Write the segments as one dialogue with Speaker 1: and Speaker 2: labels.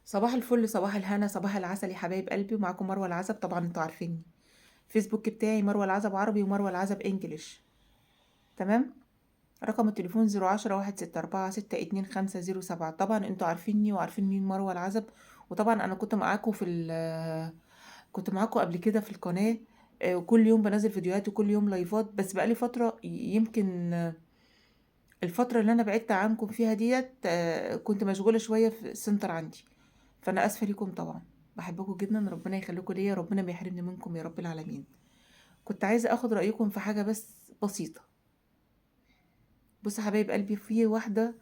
Speaker 1: صباح الفل، صباح الهنا، صباح العسل يا حبايب قلبي، ومعاكم مروة العزب. طبعا انتوا عارفيني. فيسبوك بتاعي مروة العزب عربي ومروة العزب انجليش. تمام. رقم التليفون 010 164 625 07. طبعا انتوا عارفيني وعارفين مين مروة العزب. وطبعا انا كنت معاكم كنت معاكم قبل كده في القناة. وكل يوم بنزل فيديوهات وكل يوم لايفات، بس بقالي فترة يمكن الفترة اللي أنا بعدت عنكم فيها ديت كنت مشغولة شوية في السنتر عندي. فأنا آسفة ليكم طبعا. بحبكم جدا، ربنا يخليكم ليا، ربنا ما يحرمني منكم يا رب العالمين. كنت عايزة أخد رأيكم في حاجة بس بسيطة. بص يا حبايب قلبي، في واحدة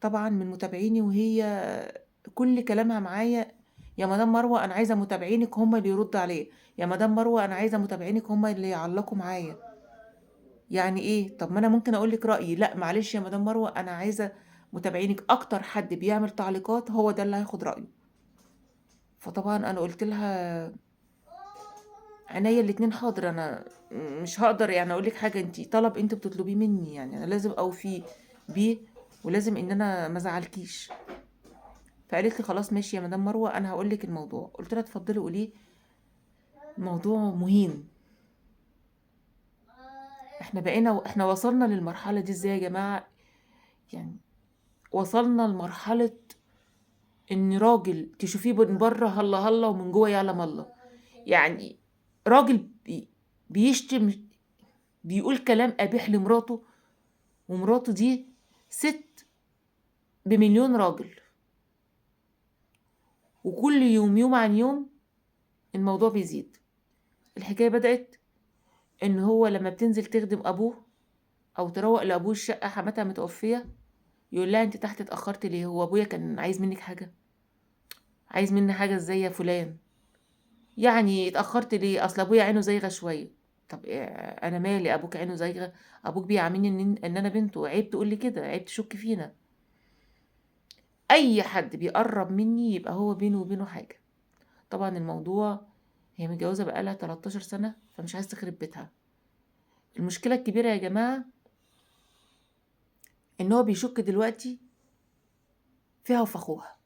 Speaker 1: طبعا من متابعيني، وهي كل كلامها معايا: يا مدام مروة أنا عايزة متابعينك هم اللي يردوا عليا، يا مدام مروة أنا عايزة متابعينك هم اللي يعلقوا معايا. يعني ايه؟ طب ما انا ممكن اقول لك رايي. لا معلش يا مدام مروه، انا عايزه متابعينك اكتر، حد بيعمل تعليقات هو ده اللي هياخد رايه. فطبعا انا قلت لها عينيا الاتنين حاضر. انا مش هقدر يعني اقول لك حاجه، انت طلب انت بتطلبيه مني، يعني انا لازم اوفي بيه، ولازم ان انا ما ازعلكيش. فقالت لي خلاص ماشي يا مدام مروه، انا هقول لك الموضوع. قلت لها اتفضلي قوليه، موضوع مهم. احنا وصلنا للمرحله دي ازاي يا جماعه؟ يعني وصلنا لمرحله ان راجل تشوفيه من بره هلا هلا ومن جوه يعلم الله. يعني راجل بيشتم، بيقول كلام قبيح لمراته، ومراته دي ست بمليون راجل. وكل يوم يوم عن يوم الموضوع بيزيد. الحكاية بدأت ان هو لما بتنزل تخدم ابوه او تروق لابوه الشقة، حماتها متوفية، يقول لها انت تحت اتأخرت ليه؟ هو ابويا كان عايز منك حاجة؟ عايز مني حاجة ازاي يا فلان؟ يعني اتأخرت ليه؟ أصل أبويا عينه زايغة شوية. طب أنا مالي؟ أبوك عينه زايغة؟ أبوك بيعاملني إن أنا بنته، عيب تقول لي كده، عيب تشك فينا. أي حد بيقرب مني يبقى هو بينه وبينه حاجة. طبعا الموضوع، هي متجوزة بقالها 13 سنة، فمش عايزة تخرب بيتها. المشكلة الكبيرة يا جماعة إن هو بيشك دلوقتي فيها وفي أخوها.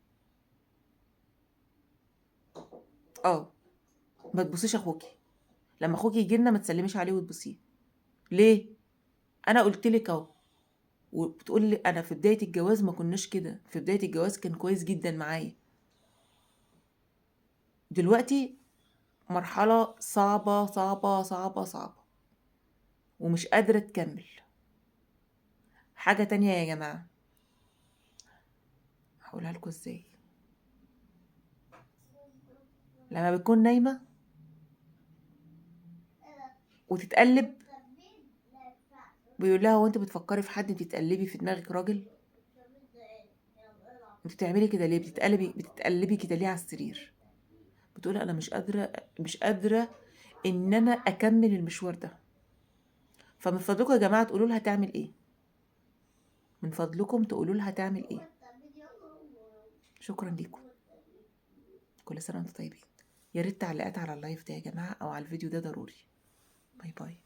Speaker 1: اه، ما تبصيش أخوكي. لما أخوكي يجيلنا ما تسلميش عليه وتبصيه. ليه؟ أنا قلت لك أهو. وبتقول لي انا في بدايه الجواز ما كناش كده، في بدايه الجواز كان كويس جدا معايا. دلوقتي مرحله صعبه صعبه صعبه صعبه، ومش قادره تكمل. حاجه تانية يا جماعه، هقولها لكم ازاي. لما بتكون نايمه وتتقلب، بيقول لها هو انت بتفكري في حد؟ بتتقلبي في دماغك راجل؟ انت بتعملي كده ليه؟ بتتقلبي كده ليه على السرير؟ بتقول انا مش قادره ان انا اكمل المشوار ده. فمن فضلكم يا جماعه تقولوا لها تعمل ايه. من فضلكم تقولوا لها تعمل ايه. شكرا لكم. كل سنة وانتم طيبين. يا ريت تعليقات على اللايف ده يا جماعة، أو على الفيديو ده ضروري. باي باي.